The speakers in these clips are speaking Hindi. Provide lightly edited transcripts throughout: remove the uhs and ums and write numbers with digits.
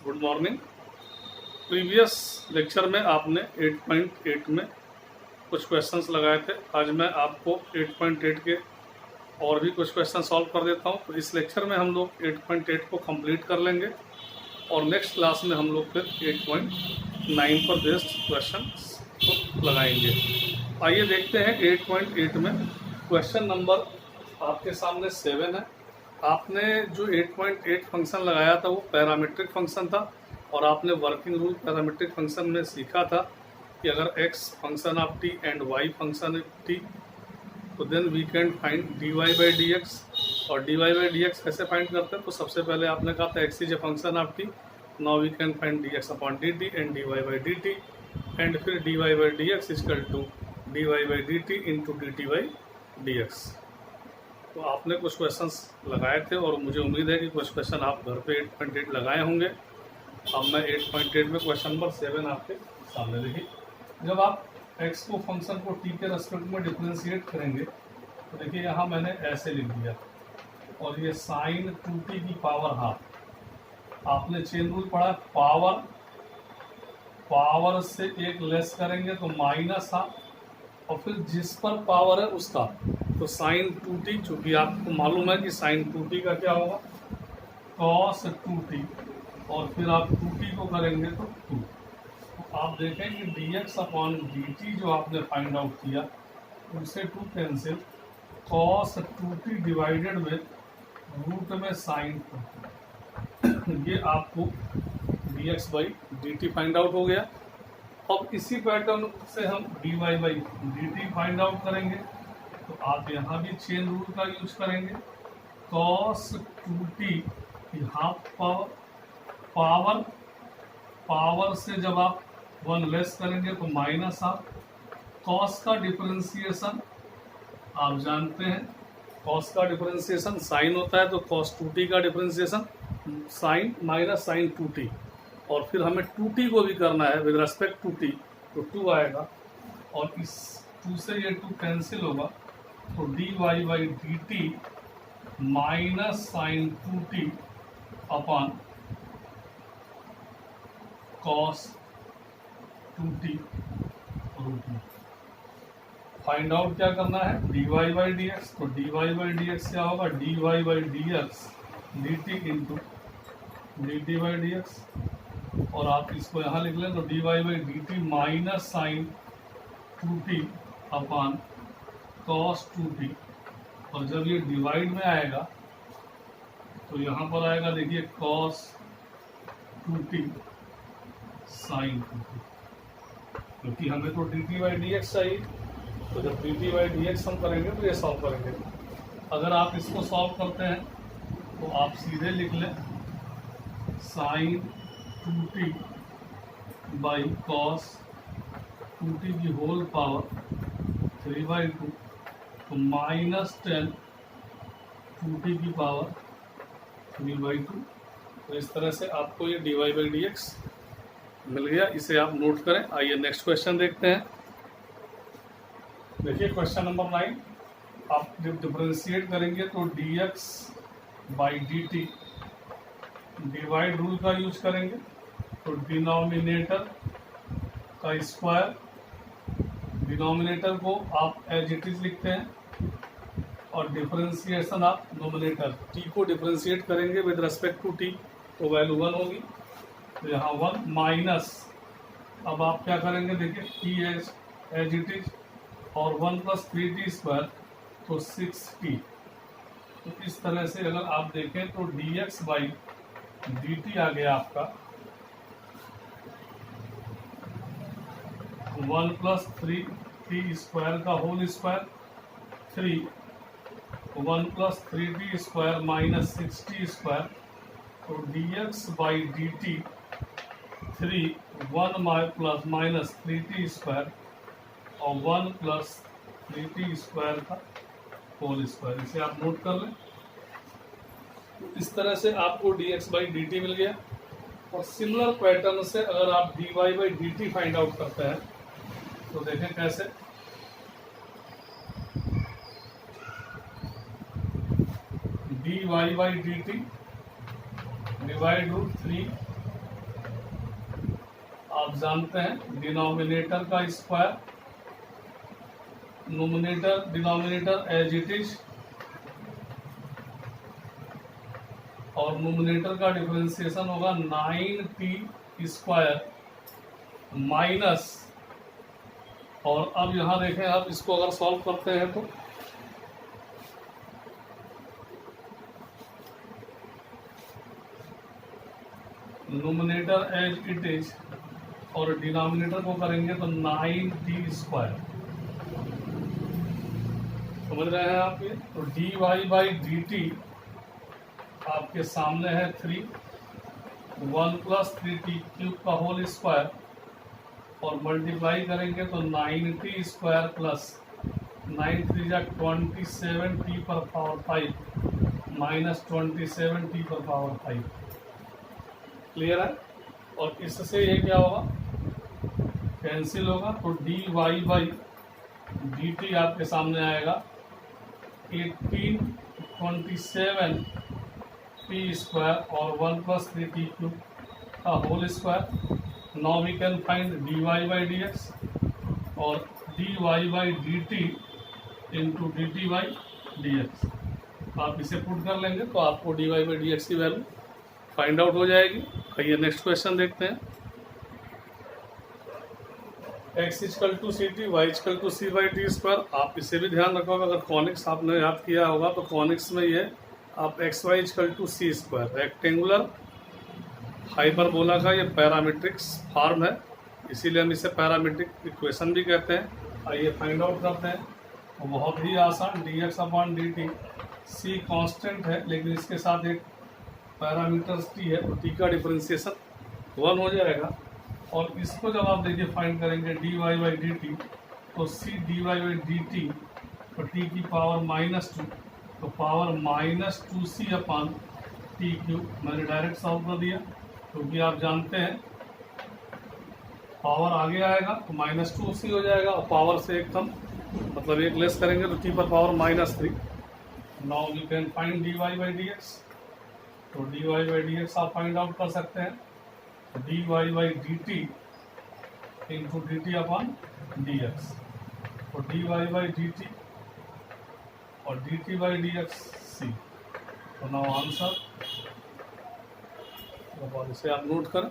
Good morning. प्रीवियस लेक्चर में आपने 8.8 में कुछ क्वेश्चंस लगाए थे। आज मैं आपको 8.8 के और भी कुछ क्वेश्चन सॉल्व कर देता हूं। तो इस लेक्चर में हम लोग 8.8 को कंप्लीट कर लेंगे और नेक्स्ट क्लास में हम लोग फिर 8.9 पर बेस्ड क्वेश्चन को लगाएंगे। आइए देखते हैं 8.8 में क्वेश्चन नंबर आपके सामने 7 है। आपने जो 8.8 फंक्शन लगाया था वो पैरामीट्रिक फंक्शन था और आपने वर्किंग रूल पैरामीट्रिक फंक्शन में सीखा था कि अगर x function of t and y function of t तो then we can find dy by D X. और dy बाई डी एक्स कैसे फाइंड करते हैं? तो सबसे पहले आपने कहा था x is a function of t, now we can find dx upon dt and dy by dt and फिर dy by D X is equal to dy by dt into dt by dx। तो आपने कुछ क्वेश्चंस लगाए थे और मुझे उम्मीद है कि कुछ क्वेश्चन आप घर पे 8.8 लगाए होंगे। अब मैं 8.8 में क्वेश्चन नंबर 7 आपके सामने देखिए। जब आप x को फंक्शन को t के रेस्पेक्ट में डिफरेंशिएट करेंगे तो देखिए यहाँ मैंने ऐसे लिख दिया और ये साइन 2t की पावर हाफ। आपने चेन रूल पढ़ा, पावर से एक लेस करेंगे तो माइनस हाफ और फिर जिस पर पावर है उसका, तो साइन 2t, चूंकि आपको मालूम है कि साइन 2t का क्या होगा कॉस 2t और फिर आप 2t को करेंगे तो 2। तो आप देखें कि dx अपॉन dt जो आपने फाइंड आउट किया उनसे 2 cancel, cos 2t divided with root में साइन 2t, ये आपको dx by dt find out हो गया। अब इसी पैटर्न से हम dy by dt find out करेंगे तो आप यहाँ भी चेन रूल का यूज करेंगे। कॉस 2t हाफ पावर से जब आप 1 लेस करेंगे तो माइनस हाफ। कॉस का डिफरेंशिएशन आप जानते हैं, कॉस का डिफरेंशिएशन साइन होता है, तो कॉस 2t का differentiation sign minus sine 2t और फिर हमें 2t को भी करना है विद रेस्पेक्ट टू t, तो 2 आएगा और इस 2 से ये 2 कैंसिल होगा तो dy by dt minus sine 2t upon cos 2t root में। फाइंड आउट क्या करना है? dy बाई dx, तो dy बाई dx क्या होगा? dy by dx dt into dt by dx और आप इसको यहाँ लिख लें तो dy by dt minus sine 2t upon cos 2t और जब ये डिवाइड में आएगा तो यहाँ पर आएगा देखिए कॉस 2t साइन 2t, क्योंकि हमें तो dt बाई dx चाहिए। तो जब dt बाई dx हम करेंगे तो ये सॉल्व करेंगे। अगर आप इसको सॉल्व करते हैं तो आप सीधे लिख लें sign 2t by cos 2t की होल पावर 3/2 तो माइनस 10 2t की पावर 3/2। तो इस तरह से आपको ये dy बाई dx मिल गया, इसे आप नोट करें। आइए नेक्स्ट क्वेश्चन देखते हैं। देखिए क्वेश्चन नंबर 9, आप जब डिफरेंशिएट करेंगे तो dx by dt divide rule का यूज करेंगे तो डिनोमिनेटर का स्क्वायर, डिनोमिनेटर को आप एज इट इज लिखते हैं और डिफरेंशिएशन आप नोमिनेटर t को डिफरेंशिएट करेंगे विद रेस्पेक्ट टू t तो वैल्यू 1 होगी, तो यहाँ 1 माइनस, अब आप क्या करेंगे देखिए t एज इट इज और 1 प्लस 3t स्क्वायर तो 6t। तो इस तरह से अगर आप देखें तो dx बाई dt आ गया आपका 1 प्लस 3t स्क्वायर का whole square 3, 1 plus 3t square minus 6t square तो dx by dt 3 1 plus minus 3t square और 1 प्लस 3t स्क्वायर का होल स्क्वायर, इसे आप नोट कर लें। इस तरह से आपको dx बाई dt मिल गया। और सिमिलर पैटर्न से अगर आप dy by dt find out करते हैं तो देखें कैसे। dy by dt divide root 3 जानते हैं डिनोमिनेटर का square, nominator denominator as it is, और नोमिनेटर का डिफरेंशिएशन होगा 9t स्क्वायर माइनस, और अब यहां देखें आप इसको अगर सॉल्व करते हैं तो नोमिनेटर एज इट इज और डिनोमिनेटर को करेंगे तो 9t स्क्वायर, समझ रहे हैं आप ये। तो dy/dt आपके सामने है 3, 1 + 3t³ का होल स्क्वायर, और मल्टीप्लाई करेंगे तो 9t स्क्वायर प्लस 9 3 जा 27t पर पावर 5 माइनस 27t पर पावर 5। क्लियर है। और इससे ये क्या होगा, कैंसिल होगा, तो dy/dt आपके सामने आएगा 1827t स्क्वायर और 1 + 3t³ का whole square. Now we can find dy/dx और dy/dt इंटू dt/dx। आप इसे पुट कर लेंगे तो आपको dy/dx की वैल्यू फाइंड आउट हो जाएगी। आइए नेक्स्ट क्वेश्चन देखते हैं। x = ct, y = c/t²। आप इसे भी ध्यान रखोगे, अगर कॉनिक्स आपने याद किया होगा तो कॉनिक्स में ये आप xy = c², रेक्टेंगुलर हाइपरबोला का ये पैरामीट्रिक्स फॉर्म है, इसीलिए हम इसे पैरामीट्रिक इक्वेशन भी कहते हैं। आइए फाइंड आउट करते हैं। तो बहुत ही आसान, dx/dt, c कांस्टेंट है लेकिन इसके साथ एक पैरामीटर्स t है, तो t का डिफरेंशिएशन 1 हो जाएगा। और इसको जब आप देखिए फाइंड करेंगे dy/dt, तो c dy/dt, तो t की पावर -2, तो पावर -2c/t³। मैंने डायरेक्ट सॉल्व कर दिया, क्योंकि आप जानते हैं पावर आगे आएगा तो -2c हो जाएगा, और पावर से एक कम मतलब एक लेस करेंगे तो t पर power -3। Now we can find dy/dx। तो dy/dx आप फाइंड आउट कर सकते हैं, dy/dt इंटू dt/dx, तो dy/dt और dt/dx c। तो नाउ आंसर, और इसे आप नोट करें।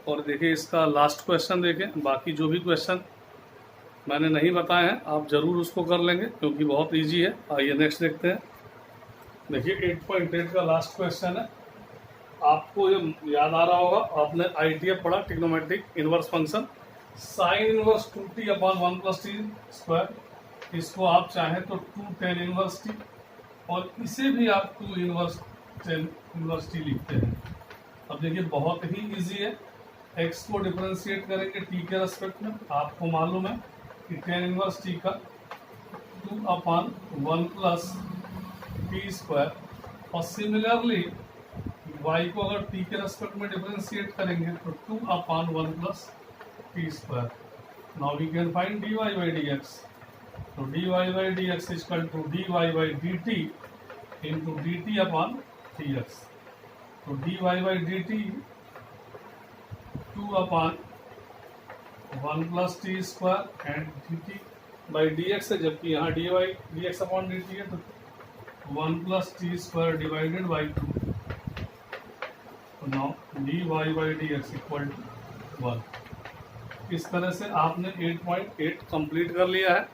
और देखिए इसका लास्ट क्वेश्चन देखें, बाकी जो भी क्वेश्चन मैंने नहीं बताए हैं आप ज़रूर उसको कर लेंगे क्योंकि बहुत इजी है। आइए नेक्स्ट देखते हैं। देखिए 8.8 का लास्ट क्वेश्चन है। आपको ये याद आ रहा होगा, आपने ITF पढ़ा, trigonometric inverse function, sin inverse 2t/1 + t²। इसको आप चाहें तो 2 tan इनवर्स t, और इसे भी आप 2 इनवर्स tan इनवर्स t लिखते हैं। अब देखिए बहुत ही इजी है। x को डिफरेंशिएट करेंगे t के रेस्पेक्ट में, आपको मालूम है कि tan इनवर्स t का 2/1 + t², और सिमिलरली y को अगर t के रेस्पेक्ट में डिफरेंशिएट करेंगे तो 2/1 + t²। Now we can find dy/dx। तो dy/dx = dy/dt इंटू dt/dx। तो dy/dt 2/1 + t² एंड dt/dx है, जबकि यहाँ dx/dt है तो 1 + t² divided by 2। Now dy/dx = 1। इस तरह से आपने 8.8 कंप्लीट कर लिया है।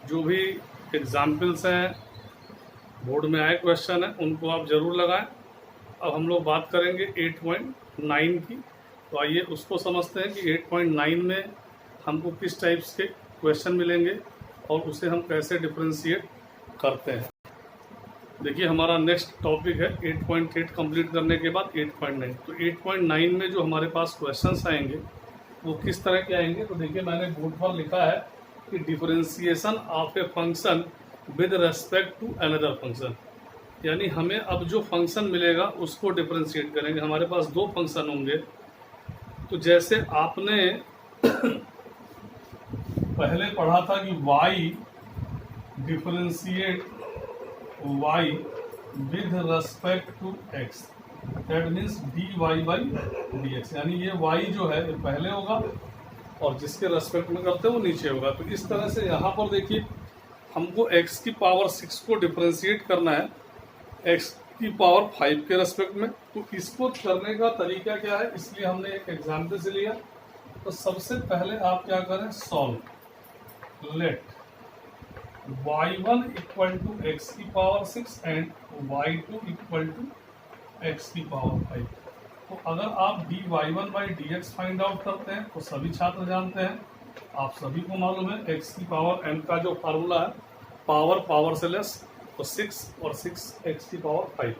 जो भी एग्जाम्पल्स हैं, बोर्ड में आए क्वेश्चन हैं, उनको आप ज़रूर लगाएं। अब हम लोग बात करेंगे 8.9 की। तो आइए उसको समझते हैं कि 8.9 में हमको किस टाइप्स के क्वेश्चन मिलेंगे और उसे हम कैसे डिफरेंशिएट करते हैं। देखिए हमारा नेक्स्ट टॉपिक है 8.8 कंप्लीट करने के बाद 8.9। तो 8.9 में जो हमारे पास क्वेश्चंस आएंगे वो किस तरह के आएंगे। तो देखिए मैंने बोर्ड पर लिखा है कि differentiation of a function with respect to another function, यानी हमें अब जो फंक्शन मिलेगा उसको डिफरेंशिएट करेंगे। हमारे पास दो फंक्शन होंगे, तो जैसे आपने पहले पढ़ा था कि y differentiate y with respect to x, that means D Y by D X, यानी ये वाई जो है ये पहले होगा और जिसके रेस्पेक्ट में करते हैं वो नीचे होगा। तो इस तरह से यहाँ पर देखिए हमको x की पावर 6 को डिफ्रेंशिएट करना है x की पावर 5 के रेस्पेक्ट में। तो इसको करने का तरीका क्या है, इसलिए हमने एक एग्जाम्पल से लिया। तो सबसे पहले आप क्या करें, solve let y1 equal to x की power 6 and y2 equal to x की पावर 5। तो अगर आप dy1 by dx find out करते हैं तो सभी छात्र जानते हैं, आप सभी को मालूम है x की पावर n का जो फार्मूला है पावर से लेस, तो 6 और 6 x की पावर 5।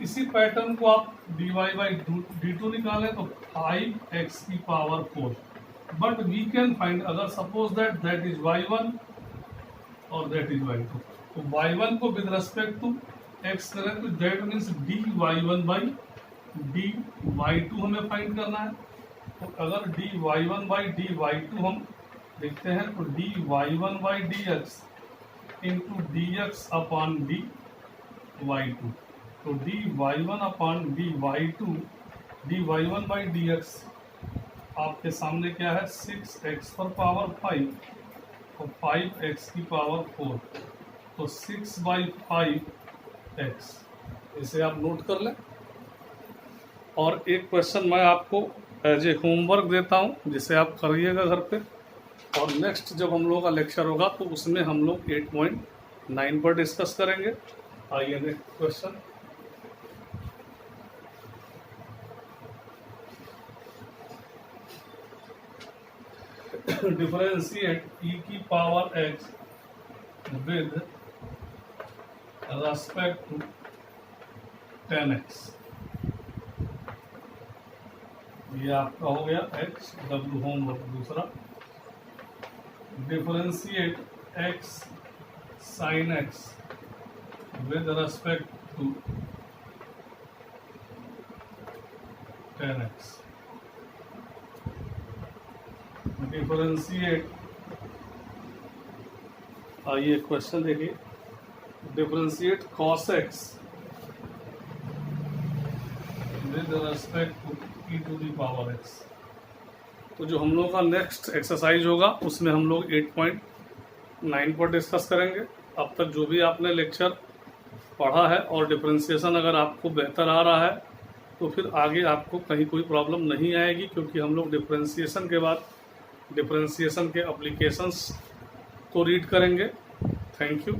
इसी पैटर्न को आप dy बाई d2 निकालें तो 5x की power 4। But we can find, अगर सपोज दैट इज y1 और दैट इज y2, तो y1 को विद रेस्पेक्ट टू x करें तो that means dy1 by dy2 हमें फाइंड करना है। तो अगर dy1 बाई dy2 हम देखते हैं तो dy1 by dx into dx upon dy2, तो dy1 upon dy1 by dx आपके सामने क्या है, 6x पर पावर 5 तो 5x की पावर 4, तो 6 बाई 5x, इसे आप नोट कर लें। और एक क्वेश्चन मैं आपको एज ए होमवर्क देता हूं जिसे आप करिएगा घर पे, और नेक्स्ट जब हम लोग का लेक्चर होगा तो उसमें हम लोग 8.9 पर डिस्कस करेंगे। आइए नेक्स्ट क्वेश्चन। डिफरेंशिएट e की power x with respect to 10x। ये आपका हो गया x w होमवर्क। दूसरा, differentiate x sine x with respect to 10x। Differentiate, आइए क्वेश्चन देखिए, differentiate cos x with respect to e to the power x। तो जो हम लोग का नेक्स्ट एक्सरसाइज होगा उसमें हम लोग 8.9 पर डिस्कस करेंगे। अब तक जो भी आपने लेक्चर पढ़ा है और डिफरेंशिएशन अगर आपको बेहतर आ रहा है तो फिर आगे आपको कहीं कोई प्रॉब्लम नहीं आएगी, क्योंकि हम लोग डिफरेंशिएशन के बाद डिफरेंशिएशन के एप्लीकेशंस को रीड करेंगे। Thank you.